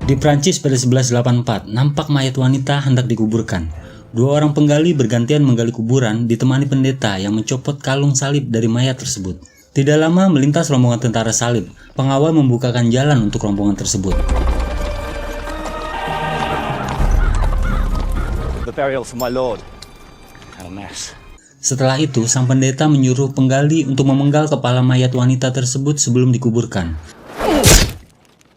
Di Prancis pada 1184, nampak mayat wanita hendak dikuburkan. Dua orang penggali bergantian menggali kuburan ditemani pendeta yang mencopot kalung salib dari mayat tersebut. Tidak lama melintas rombongan tentara salib. Pengawal membukakan jalan untuk rombongan tersebut. The burial for my lord. How mass. Setelah itu, sang pendeta menyuruh penggali untuk memenggal kepala mayat wanita tersebut sebelum dikuburkan.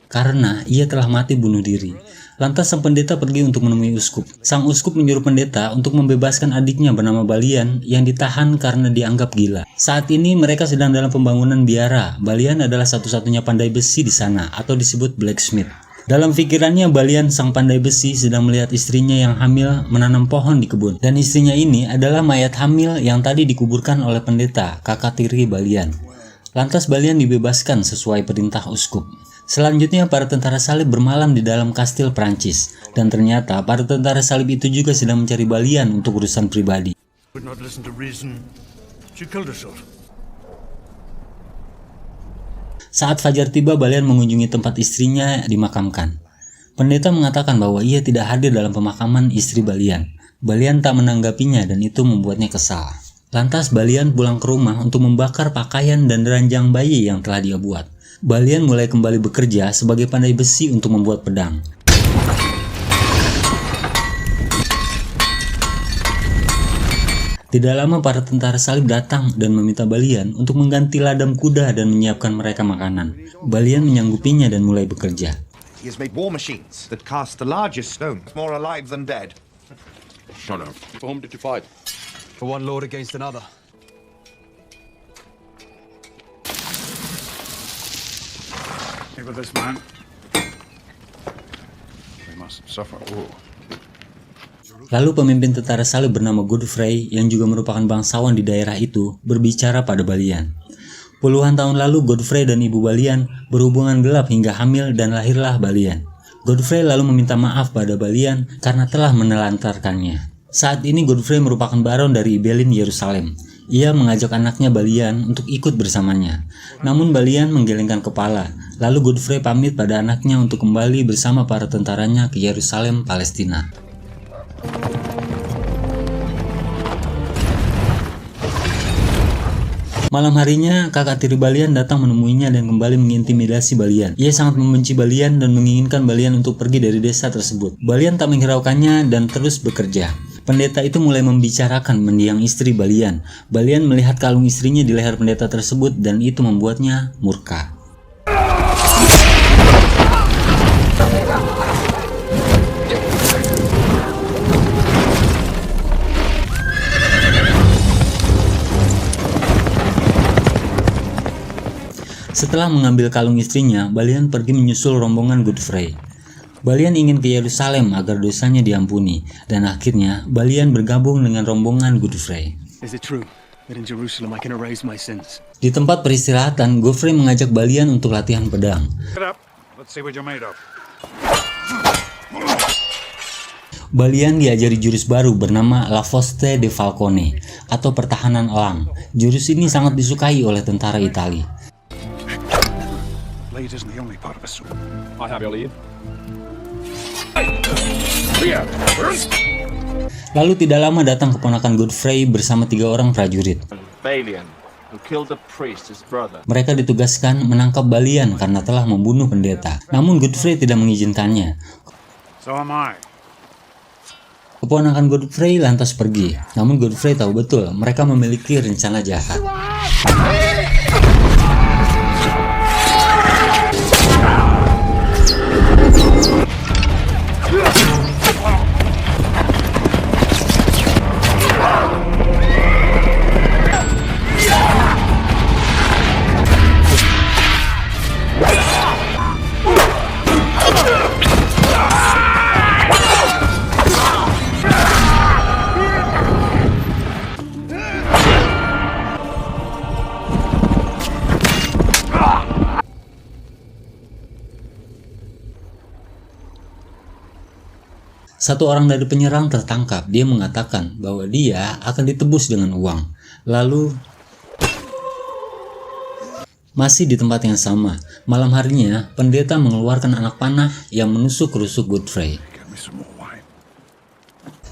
Karena ia telah mati bunuh diri. Lantas sang pendeta pergi untuk menemui uskup. Sang uskup menyuruh pendeta untuk membebaskan adiknya bernama Balian yang ditahan karena dianggap gila. Saat ini mereka sedang dalam pembangunan biara. Balian adalah satu-satunya pandai besi di sana atau disebut blacksmith. Dalam pikirannya, Balian sang pandai besi sedang melihat istrinya yang hamil menanam pohon di kebun. Dan istrinya ini adalah mayat hamil yang tadi dikuburkan oleh pendeta, kakak tiri Balian. Lantas Balian dibebaskan sesuai perintah uskup. Selanjutnya para tentara salib bermalam di dalam kastil Prancis. Dan ternyata para tentara salib itu juga sedang mencari Balian untuk urusan pribadi. Saat fajar tiba, Balian mengunjungi tempat istrinya dimakamkan. Pendeta mengatakan bahwa ia tidak hadir dalam pemakaman istri Balian. Balian tak menanggapinya dan itu membuatnya kesal. Lantas Balian pulang ke rumah untuk membakar pakaian dan ranjang bayi yang telah dia buat. Balian mulai kembali bekerja sebagai pandai besi untuk membuat pedang. Tidak lama para tentara salib datang dan meminta Balian untuk mengganti ladam kuda dan menyiapkan mereka makanan. Balian menyanggupinya dan mulai bekerja. He has made war machines that cast the largest stones, more alive than dead. Shut up. For whom did you fight? For one lord against another. With this man. They must suffer all. Lalu pemimpin tentara salib bernama Godfrey yang juga merupakan bangsawan di daerah itu berbicara pada Balian. Puluhan tahun lalu Godfrey dan ibu Balian berhubungan gelap hingga hamil dan lahirlah Balian. Godfrey lalu meminta maaf pada Balian karena telah menelantarkannya. Saat ini Godfrey merupakan baron dari Ibelin, Yerusalem. Ia mengajak anaknya Balian untuk ikut bersamanya. Namun Balian menggelengkan kepala. Lalu Godfrey pamit pada anaknya untuk kembali bersama para tentaranya ke Yerusalem, Palestina. Malam harinya, kakak tiri Balian datang menemuinya dan kembali mengintimidasi Balian. Ia sangat membenci Balian dan menginginkan Balian untuk pergi dari desa tersebut. Balian tak menghiraukannya dan terus bekerja. Pendeta itu mulai membicarakan mendiang istri Balian. Balian melihat kalung istrinya di leher pendeta tersebut dan itu membuatnya murka. Setelah mengambil kalung istrinya, Balian pergi menyusul rombongan Godfrey. Balian ingin ke Yerusalem agar dosanya diampuni, dan akhirnya Balian bergabung dengan rombongan Godfrey. Is it true that in Jerusalem I can erase my sins? Di tempat peristirahatan, Godfrey mengajak Balian untuk latihan pedang. Get up. Let's see what you're made of. Balian diajari jurus baru bernama La Foste de Falcone atau pertahanan elang. Jurus ini sangat disukai oleh tentara Italia. Blade isn't the only part of a sword. I have your lead. Lalu tidak lama datang keponakan Godfrey bersama 3 orang prajurit. Balian, who killed the priest, his brother. Mereka ditugaskan menangkap Balian karena telah membunuh pendeta. Namun Godfrey tidak mengizinkannya. So am I. Keponakan Godfrey lantas pergi. Namun Godfrey tahu betul mereka memiliki rencana jahat. Satu orang dari penyerang tertangkap. Dia mengatakan bahwa dia akan ditebus dengan uang. Lalu Masih di tempat yang sama, malam harinya pendeta mengeluarkan anak panah yang menusuk rusuk Godfrey. Get me some more wine.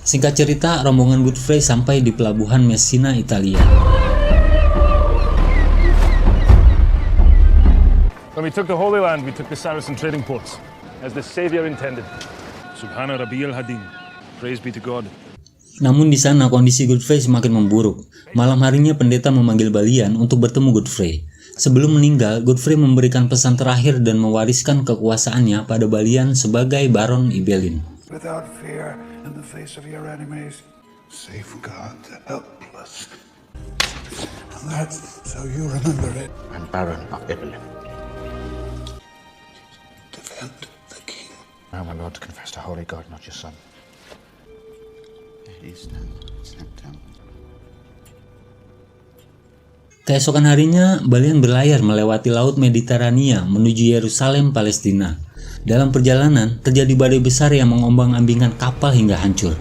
Singkat cerita, rombongan Godfrey sampai di pelabuhan Messina, Italia. When we took the Holy Land, we took the Saracen trading ports, as the Savior intended. Subhana Rabbiyal Hadim. Praise be to God. Namun di sana kondisi Godfrey semakin memburuk. Malam harinya pendeta memanggil Balian untuk bertemu Godfrey. Sebelum meninggal, Godfrey memberikan pesan terakhir dan mewariskan kekuasaannya pada Balian sebagai Baron Ibelin. Without fear in the face of your enemies, safeguard the helpless. And that's so you remember it. I'm Baron of Ibelin. Defend the king. I am my lord to confess to holy God, not your son. Keesokan harinya, Balian berlayar melewati Laut Mediterania menuju Yerusalem, Palestina. Dalam perjalanan, terjadi badai besar yang mengombang-ambingkan kapal hingga hancur.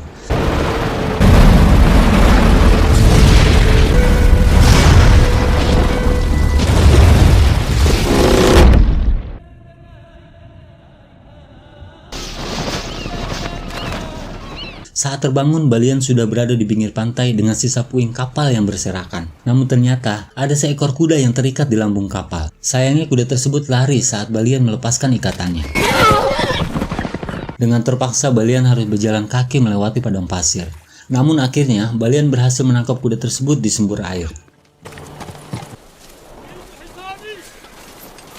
Saat terbangun, Balian sudah berada di pinggir pantai dengan sisa puing kapal yang berserakan. Namun ternyata, ada seekor kuda yang terikat di lambung kapal. Sayangnya kuda tersebut lari saat Balian melepaskan ikatannya. Dengan terpaksa, Balian harus berjalan kaki melewati padang pasir. Namun akhirnya, Balian berhasil menangkap kuda tersebut di sumber air.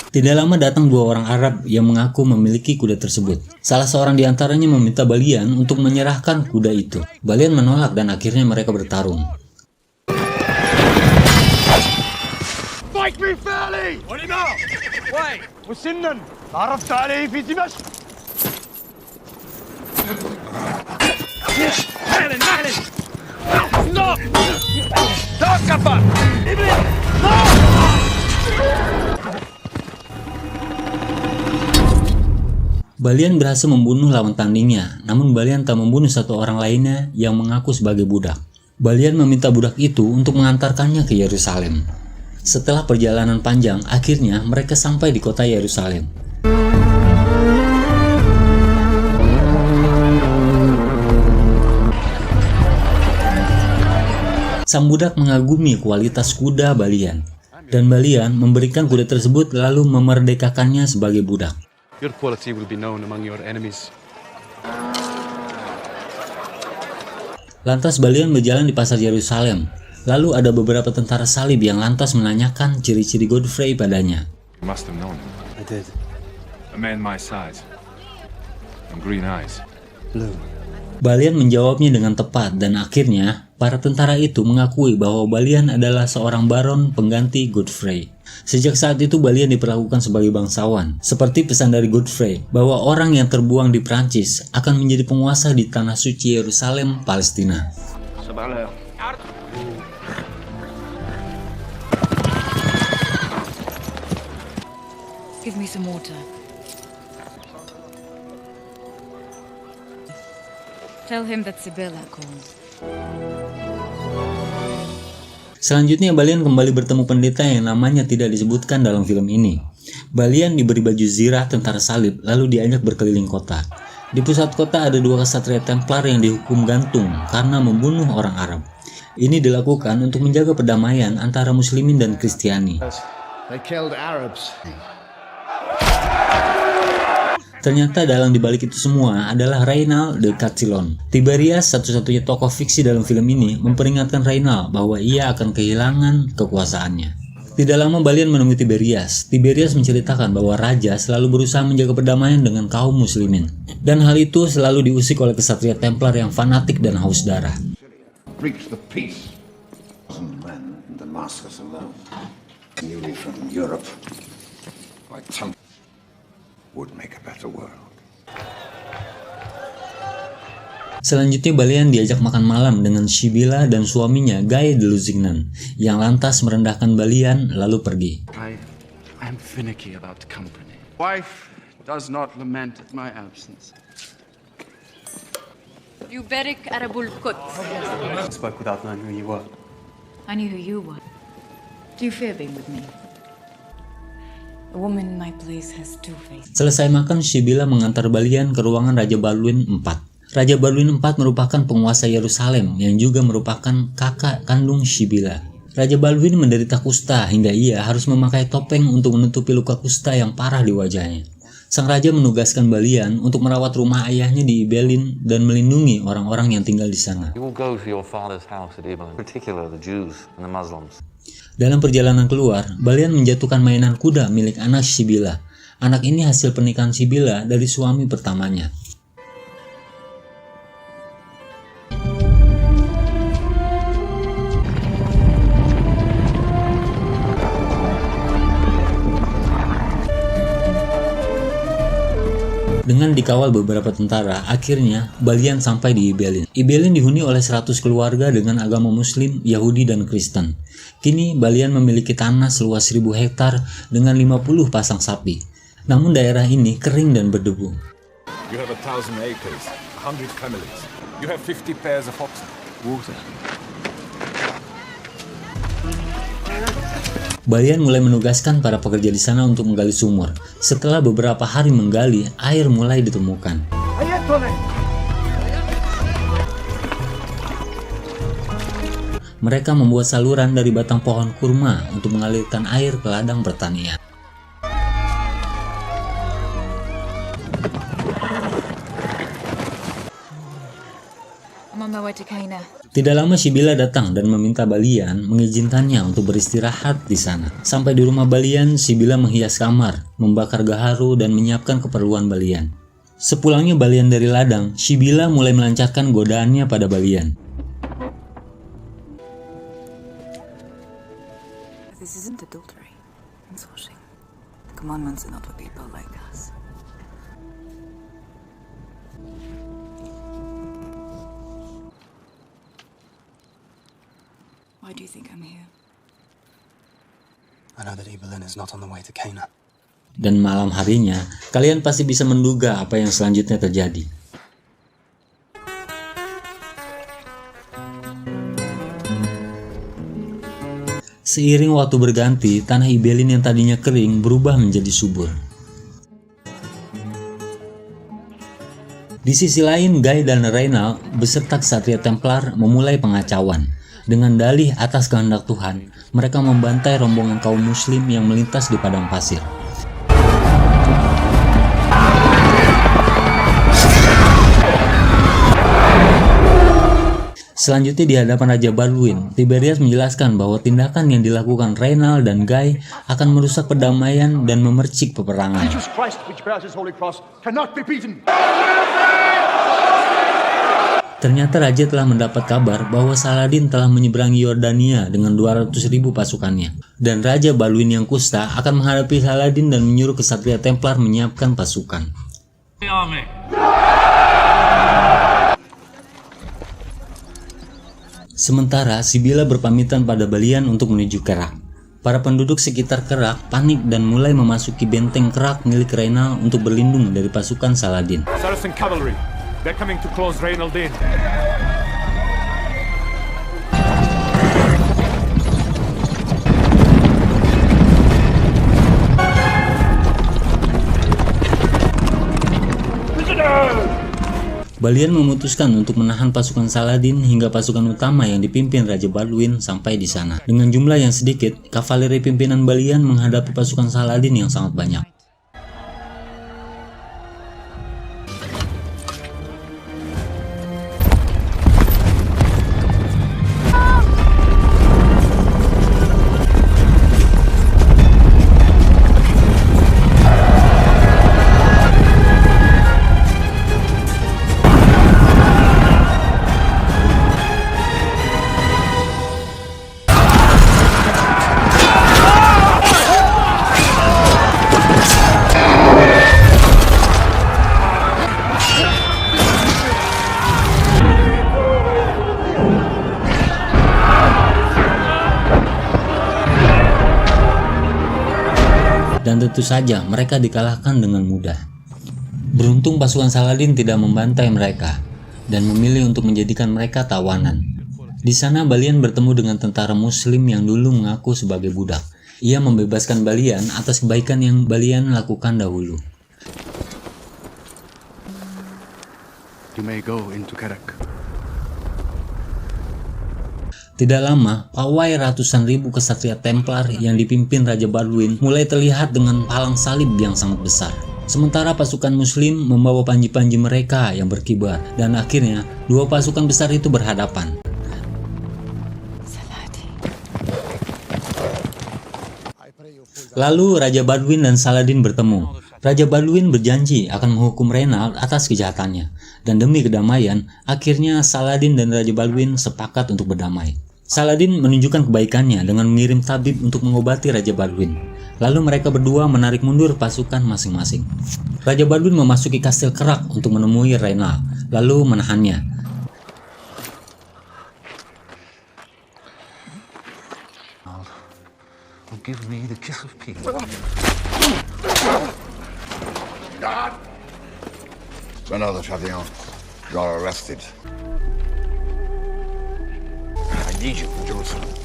Tidak lama datang dua orang Arab yang mengaku memiliki kuda tersebut. Salah seorang di antaranya meminta Balian untuk menyerahkan kuda itu. Balian menolak dan akhirnya mereka bertarung. Fight me fairly! ولما؟ Why? وسنا عرفت عليه في دمشق. مهلا مهلا. Stop! Stop كفا! إبليس! Stop! Balian berhasil membunuh lawan tandingnya, namun Balian tak membunuh satu orang lainnya yang mengaku sebagai budak. Balian meminta budak itu untuk mengantarkannya ke Yerusalem. Setelah perjalanan panjang, akhirnya mereka sampai di kota Yerusalem. Sang budak mengagumi kualitas kuda Balian, dan Balian memberikan kuda tersebut lalu memerdekakannya sebagai budak. Your quality will be known among your enemies. Lantas Balian berjalan di pasar Yerusalem. Lalu ada beberapa tentara salib yang lantas menanyakan ciri-ciri Godfrey padanya. You must have known him. I did. A man my size. And green eyes. Blue. Balian menjawabnya dengan tepat dan akhirnya para tentara itu mengakui bahwa Balian adalah seorang baron pengganti Godfrey. Sejak saat itu Balian diperlakukan sebagai bangsawan, seperti pesan dari Godfrey bahwa orang yang terbuang di Prancis akan menjadi penguasa di tanah suci Yerusalem, Palestina. Give me some water. Tell him that Sibylla called. Selanjutnya Balian kembali bertemu pendeta yang namanya tidak disebutkan dalam film ini. Balian diberi baju zirah tentara salib lalu diajak berkeliling kota. Di pusat kota ada dua ksatria Templar yang dihukum gantung karena membunuh orang Arab. Ini dilakukan untuk menjaga perdamaian antara Muslimin dan Kristiani. They killed Arabs. Ternyata dalam dibalik itu semua adalah Reynald de Chatillon. Tiberias, satu-satunya tokoh fiksi dalam film ini, memperingatkan Reynald bahwa ia akan kehilangan kekuasaannya. Tidak lama Balian menemui Tiberias. Tiberias menceritakan bahwa raja selalu berusaha menjaga perdamaian dengan kaum muslimin. Dan hal itu selalu diusik oleh kesatria Templar yang fanatik dan haus darah. Reach the peace. Men in Damascus alone, newly from Europe, like some would make a better world. Selanjutnya Balian diajak makan malam dengan Sibylla dan suaminya Guy de Lusignan yang lantas merendahkan Balian lalu pergi. I'm finicky about the company. Wife does not lament at my absence. Yuberik Arabul Quds. I spoke without knowing who you were. I knew who you were. Do you fear being with me? A woman in my place has two faces. Selesai makan, Sibylla mengantar Balian ke ruangan Raja Balduin IV. Raja Balduin IV merupakan penguasa Yerusalem yang juga merupakan kakak kandung Sibylla. Raja Balduin menderita kusta hingga ia harus memakai topeng untuk menutupi luka kusta yang parah di wajahnya. Sang raja menugaskan Balian untuk merawat rumah ayahnya di Ibelin dan melindungi orang-orang yang tinggal di sana. You will go to your father's house at Ibelin, particularly the Jews and the Muslims. Dalam perjalanan keluar, Balian menjatuhkan mainan kuda milik anak Sibylla. Anak ini hasil pernikahan Sibylla dari suami pertamanya. Dengan dikawal beberapa tentara, akhirnya Balian sampai di Ibelin. Ibelin dihuni oleh 100 keluarga dengan agama Muslim, Yahudi, dan Kristen. Kini Balian memiliki tanah seluas 1000 hektar dengan 50 pasang sapi. Namun daerah ini kering dan berdebu. You have 1,000 acres, 100 families. You have 50 pairs of oxen. Water. Balian mulai menugaskan para pekerja di sana untuk menggali sumur. Setelah beberapa hari menggali, air mulai ditemukan. Mereka membuat saluran dari batang pohon kurma untuk mengalirkan air ke ladang pertanian. I'm on my way to Cana. Tidak lama Sibylla datang dan meminta Balian mengizinkannya untuk beristirahat di sana. Sampai di rumah Balian, Sibylla menghias kamar, membakar gaharu dan menyiapkan keperluan Balian. Sepulangnya Balian dari ladang, Sibylla mulai melancarkan godaannya pada Balian. This isn't adultery. It's washing. The commandments are not for people like us. Why do you think I'm here? I know that Ibelin is not on the way to Cana. Dan malam harinya, kalian pasti bisa menduga apa yang selanjutnya terjadi. Seiring waktu berganti, tanah Ibelin yang tadinya kering berubah menjadi subur. Di sisi lain, Guy dan Reynald beserta ksatria Templar memulai pengacauan. Dengan dalih atas kehendak Tuhan, mereka membantai rombongan kaum muslim yang melintas di padang pasir. Selanjutnya di hadapan Raja Balduin, Tiberius menjelaskan bahwa tindakan yang dilakukan Reynald dan Guy akan merusak perdamaian dan memercik peperangan. Jesus Christ, which bears his holy cross, cannot be beaten. Ternyata Raja telah mendapat kabar bahwa Saladin telah menyeberangi Yordania dengan 200.000 pasukannya. Dan Raja Balduin yang kusta akan menghadapi Saladin dan menyuruh ksatria Templar menyiapkan pasukan. Sementara Sibylla berpamitan pada Balian untuk menuju Kerak. Para penduduk sekitar Kerak panik dan mulai memasuki benteng Kerak milik Reynald untuk berlindung dari pasukan Saladin. Saracen cavalry. They're coming to close Reynald in. Balian memutuskan untuk menahan pasukan Saladin hingga pasukan utama yang dipimpin Raja Balduin sampai di sana. Dengan jumlah yang sedikit, kavaleri pimpinan Balian menghadapi pasukan Saladin yang sangat banyak. Dan tentu saja mereka dikalahkan dengan mudah. Beruntung pasukan Saladin tidak membantai mereka dan memilih untuk menjadikan mereka tawanan. Di sana Balian bertemu dengan tentara muslim yang dulu mengaku sebagai budak. Ia membebaskan Balian atas kebaikan yang Balian lakukan dahulu. You may go into Kerak. Tidak lama, pawai ratusan ribu kesatria Templar yang dipimpin Raja Baldwin mulai terlihat dengan palang salib yang sangat besar. Sementara pasukan muslim membawa panji-panji mereka yang berkibar, dan akhirnya dua pasukan besar itu berhadapan. Lalu Raja Baldwin dan Saladin bertemu. Raja Baldwin berjanji akan menghukum Reynald atas kejahatannya, dan demi kedamaian, akhirnya Saladin dan Raja Baldwin sepakat untuk berdamai. Saladin menunjukkan kebaikannya dengan mengirim tabib untuk mengobati Raja Baldwin. Lalu mereka berdua menarik mundur pasukan masing-masing. Raja Baldwin memasuki kastil Kerak untuk menemui Reynald, lalu menahannya. Give me the kiss of peace. Renaud de Chatillon, you are arrested. I need you for Jerusalem.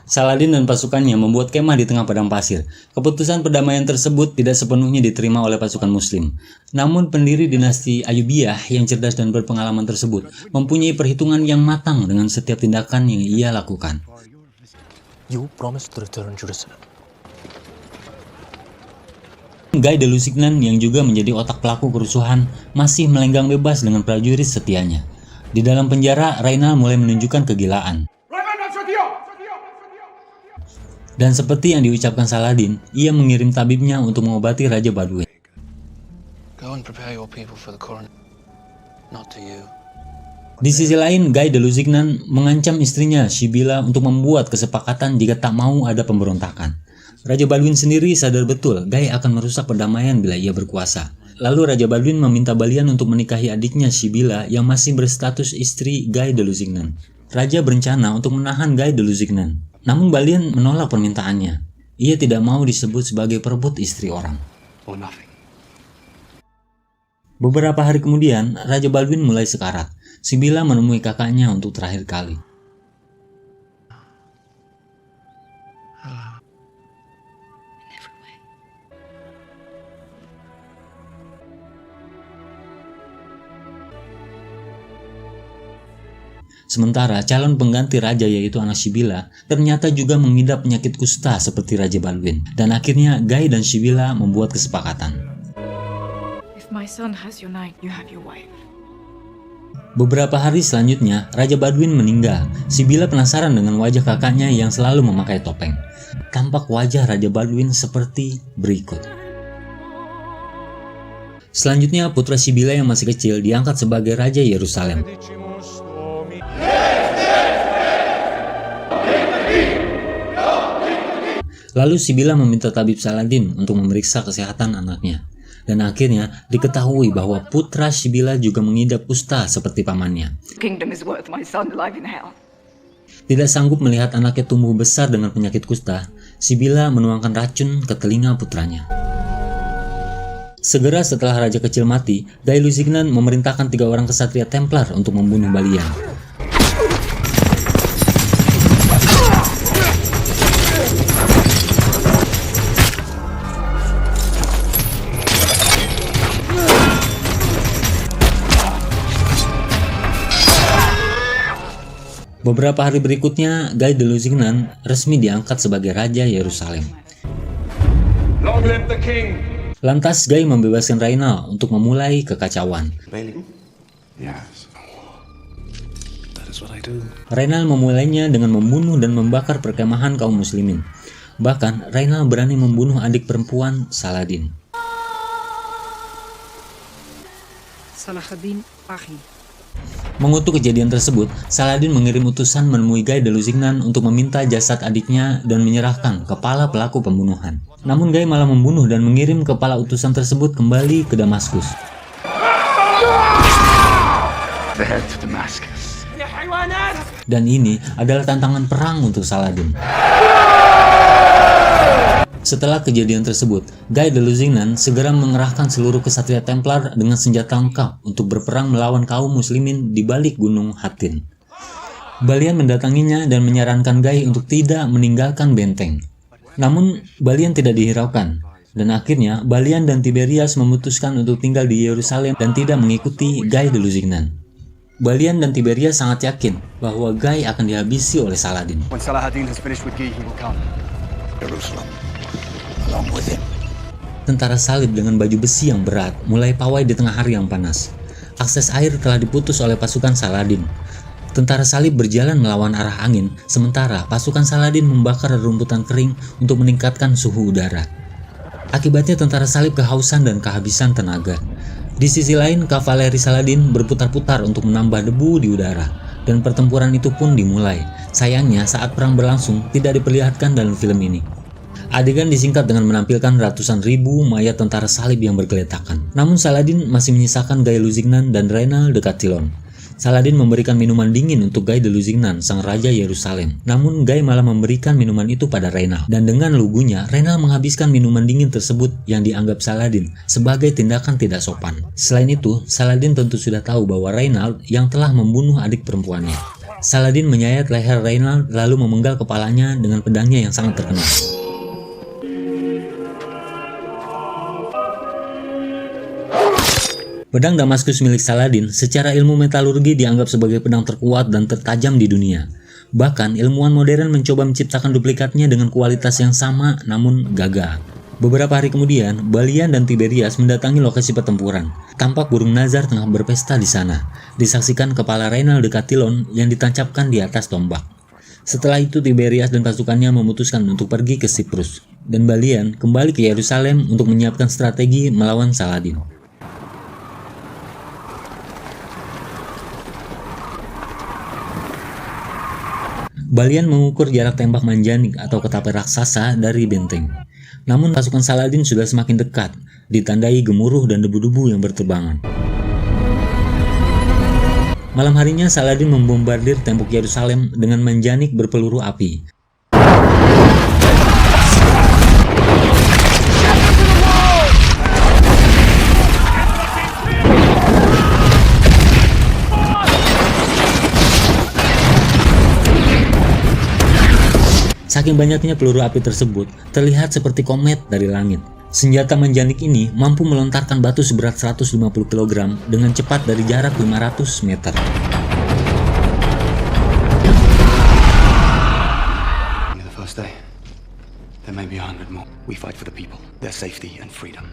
Saladin dan pasukannya membuat kemah di tengah padang pasir. Keputusan perdamaian tersebut tidak sepenuhnya diterima oleh pasukan muslim. Namun pendiri dinasti Ayyubiyah yang cerdas dan berpengalaman tersebut mempunyai perhitungan yang matang dengan setiap tindakan yang ia lakukan. You promised to return Jerusalem. Guy de Lusignan yang juga menjadi otak pelaku kerusuhan masih melenggang bebas dengan prajurit setianya. Di dalam penjara, Reynald mulai menunjukkan kegilaan. Dan seperti yang diucapkan Saladin, ia mengirim tabibnya untuk mengobati Raja Baldwin. Go and prepare your people for the coronet. Not to you. Di sisi lain, Guy de Lusignan mengancam istrinya Sibylla untuk membuat kesepakatan jika tak mau ada pemberontakan. Raja Baldwin sendiri sadar betul Guy akan merusak perdamaian bila ia berkuasa. Lalu Raja Baldwin meminta Balian untuk menikahi adiknya Sibylla yang masih berstatus istri Guy de Lusignan. Raja berencana untuk menahan Guy de Lusignan. Namun Balian menolak permintaannya. Ia tidak mau disebut sebagai perebut istri orang. Beberapa hari kemudian, Raja Baldwin mulai sekarat. Sibylla menemui kakaknya untuk terakhir kali. Sementara calon pengganti raja yaitu anak Sibylla ternyata juga mengidap penyakit kusta seperti Raja Baldwin. Dan akhirnya Guy dan Sibylla membuat kesepakatan. If my son has your knight, you have your wife. Beberapa hari selanjutnya, Raja Baldwin meninggal. Sibylla penasaran dengan wajah kakaknya yang selalu memakai topeng. Tampak wajah Raja Baldwin seperti berikut. Selanjutnya, putra Sibylla yang masih kecil diangkat sebagai Raja Yerusalem. Lalu Sibylla meminta tabib Saladin untuk memeriksa kesehatan anaknya. Dan akhirnya diketahui bahwa putra Sibylla juga mengidap kusta seperti pamannya. Tidak sanggup melihat anaknya tumbuh besar dengan penyakit kusta, Sibylla menuangkan racun ke telinga putranya. Segera setelah raja kecil mati, Guy Lusignan memerintahkan 3 orang kesatria Templar untuk membunuh Balian. Beberapa hari berikutnya, Guy de Lusignan resmi diangkat sebagai Raja Yerusalem. Long live the king! Lantas Guy membebaskan Reynald untuk memulai kekacauan. Yes. That is what I do. Reynald memulainya dengan membunuh dan membakar perkemahan kaum muslimin. Bahkan Reynald berani membunuh adik perempuan Saladin. Salahuddin Pahi. Mengutuk kejadian tersebut, Saladin mengirim utusan menemui Guy de Lusignan untuk meminta jasad adiknya dan menyerahkan kepala pelaku pembunuhan. Namun Guy malah membunuh dan mengirim kepala utusan tersebut kembali ke Damaskus. Dan ini adalah tantangan perang untuk Saladin. Setelah kejadian tersebut, Guy de Lusignan segera mengerahkan seluruh kesatria Templar dengan senjata lengkap untuk berperang melawan kaum muslimin di balik gunung Hattin. Balian mendatanginya dan menyarankan Guy untuk tidak meninggalkan benteng. Namun, Balian tidak dihiraukan. Dan akhirnya, Balian dan Tiberias memutuskan untuk tinggal di Yerusalem dan tidak mengikuti Guy de Lusignan. Balian dan Tiberias sangat yakin bahwa Guy akan dihabisi oleh Saladin. When Saladin has finished with Guy, he will come. Jerusalem, along with him. Tentara salib dengan baju besi yang berat mulai pawai di tengah hari yang panas. Akses air telah diputus oleh pasukan Saladin. Tentara salib berjalan melawan arah angin, sementara pasukan Saladin membakar rerumputan kering untuk meningkatkan suhu udara. Akibatnya tentara salib kehausan dan kehabisan tenaga. Di sisi lain, kavaleri Saladin berputar-putar untuk menambah debu di udara, dan pertempuran itu pun dimulai. Sayangnya, saat perang berlangsung tidak diperlihatkan dalam film ini. Adegan disingkat dengan menampilkan ratusan ribu mayat tentara salib yang bergeletakan. Namun Saladin masih menyisakan Guy Lusignan dan Reynald de Chatillon. Saladin memberikan minuman dingin untuk Guy de Lusignan, sang raja Yerusalem. Namun Guy malah memberikan minuman itu pada Reynald. Dan dengan lugunya, Reynald menghabiskan minuman dingin tersebut yang dianggap Saladin sebagai tindakan tidak sopan. Selain itu, Saladin tentu sudah tahu bahwa Reynald yang telah membunuh adik perempuannya. Saladin menyayat leher Reynald lalu memenggal kepalanya dengan pedangnya yang sangat terkenal. Pedang Damaskus milik Saladin secara ilmu metalurgi dianggap sebagai pedang terkuat dan tertajam di dunia. Bahkan ilmuwan modern mencoba menciptakan duplikatnya dengan kualitas yang sama namun gagal. Beberapa hari kemudian, Balian dan Tiberias mendatangi lokasi pertempuran. Tampak burung nazar tengah berpesta di sana. Disaksikan kepala Reynald de Chatillon yang ditancapkan di atas tombak. Setelah itu Tiberias dan pasukannya memutuskan untuk pergi ke Siprus. Dan Balian kembali ke Yerusalem untuk menyiapkan strategi melawan Saladin. Balian mengukur jarak tembak manjanik atau ketapel raksasa dari benteng. Namun pasukan Saladin sudah semakin dekat, ditandai gemuruh dan debu-debu yang berterbangan. Malam harinya Saladin membombardir tembok Yerusalem dengan manjanik berpeluru api. Saking banyaknya peluru api tersebut, terlihat seperti komet dari langit. Senjata manjanik ini mampu melontarkan batu seberat 150 kg dengan cepat dari jarak 500 meter. The first day, there may be 100 more. We fight for the people, their safety and freedom.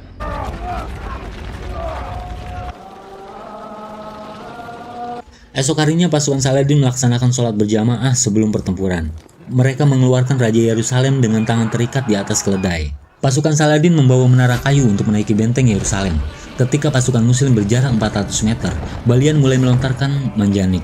Esok harinya pasukan Saladin melaksanakan sholat berjamaah sebelum pertempuran. Mereka mengeluarkan Raja Yerusalem dengan tangan terikat di atas keledai. Pasukan Saladin membawa menara kayu untuk menaiki benteng Yerusalem. Ketika pasukan Muslim berjarak 400 meter, Balian mulai melontarkan manjanik.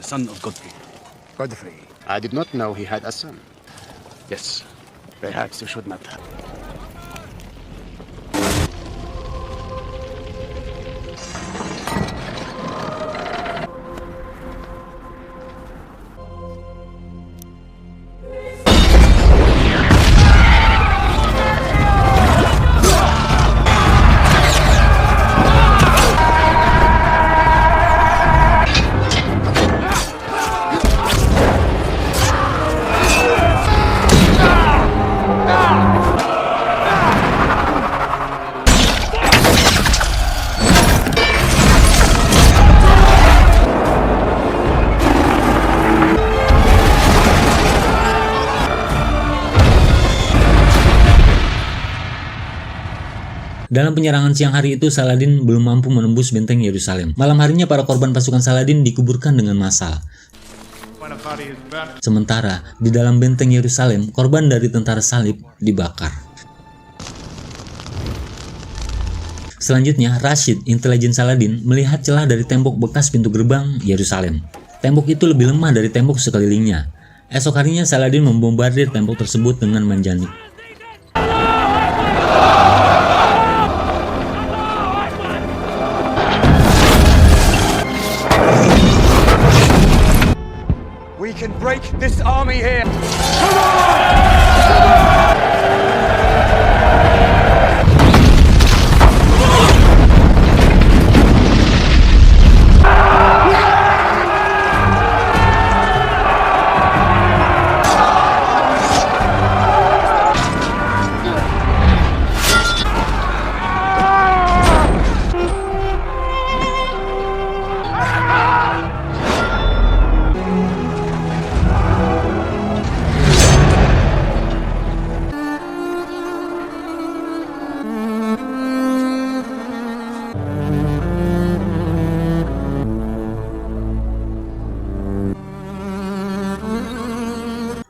Son of Godfrey. Godfrey. I did not know he had a son. Yes, perhaps you should not have. Dalam penyerangan siang hari itu, Saladin belum mampu menembus benteng Yerusalem. Malam harinya para korban pasukan Saladin dikuburkan dengan massal. Sementara di dalam benteng Yerusalem, korban dari tentara salib dibakar. Selanjutnya, Rashid, intelijen Saladin, melihat celah dari tembok bekas pintu gerbang Yerusalem. Tembok itu lebih lemah dari tembok sekelilingnya. Esok harinya Saladin membombardir tembok tersebut dengan manjanik. We can break this army here.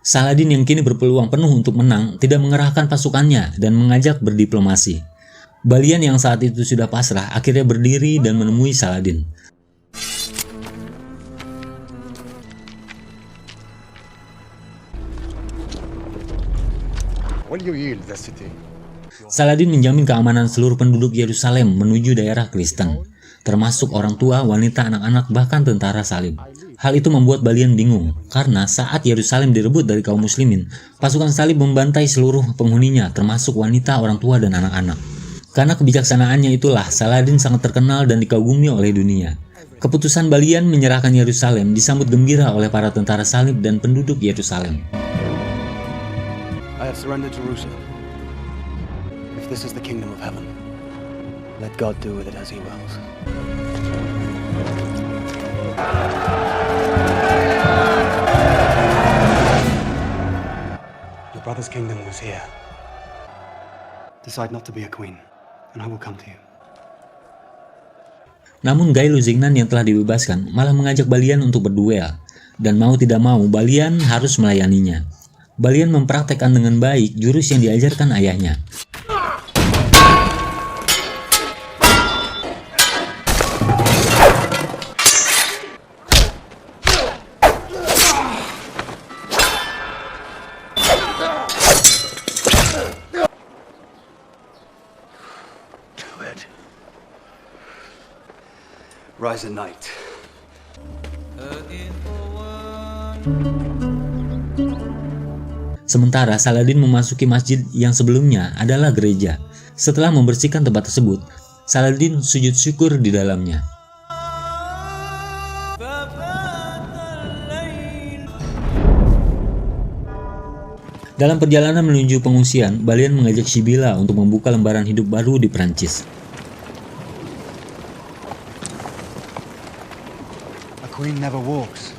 Saladin yang kini berpeluang penuh untuk menang tidak mengerahkan pasukannya dan mengajak berdiplomasi. Balian yang saat itu sudah pasrah akhirnya berdiri dan menemui Saladin. Will you yield the city? Saladin menjamin keamanan seluruh penduduk Yerusalem menuju daerah Kristen, termasuk orang tua, wanita, anak-anak, bahkan tentara salib. Hal itu membuat Balian bingung, karena saat Yerusalem direbut dari kaum muslimin, pasukan salib membantai seluruh penghuninya, termasuk wanita, orang tua, dan anak-anak. Karena kebijaksanaannya itulah, Saladin sangat terkenal dan dikagumi oleh dunia. Keputusan Balian menyerahkan Yerusalem disambut gembira oleh para tentara salib dan penduduk Yerusalem. I have surrendered Jerusalem. If this is the kingdom of heaven, let God do with it as he wills. Your brother's kingdom was here. Decide not to be a queen, and I will come to you. Namun Guy Lusignan yang telah dibebaskan malah mengajak Balian untuk berduel, dan mau tidak mau Balian harus melayaninya. Balian mempraktekkan dengan baik jurus yang diajarkan ayahnya. Rise at night. Sementara Saladin memasuki masjid yang sebelumnya adalah gereja. Setelah membersihkan tempat tersebut, Saladin sujud syukur di dalamnya. Dalam perjalanan menuju pengungsian, Balian mengajak Sibila untuk membuka lembaran hidup baru di Prancis. A queen never walks.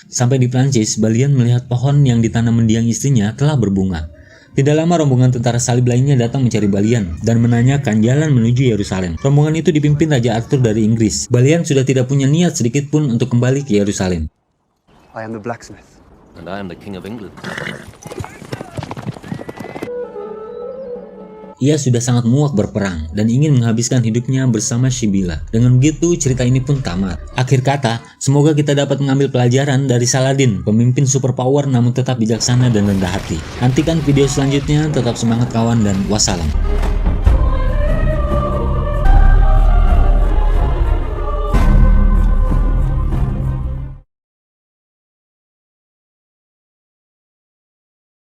Sampai di Prancis, Balian melihat pohon yang ditanam mendiang istrinya telah berbunga. Tidak lama rombongan tentara salib lainnya datang mencari Balian dan menanyakan jalan menuju Yerusalem. Rombongan itu dipimpin Raja Arthur dari Inggris. Balian sudah tidak punya niat sedikit pun untuk kembali ke Yerusalem. I am the blacksmith. And I am the King of England. Ia sudah sangat muak berperang dan ingin menghabiskan hidupnya bersama Sibila. Dengan begitu, cerita ini pun tamat. Akhir kata, semoga kita dapat mengambil pelajaran dari Saladin, pemimpin superpower namun tetap bijaksana dan rendah hati. Nantikan video selanjutnya, tetap semangat kawan dan wassalam.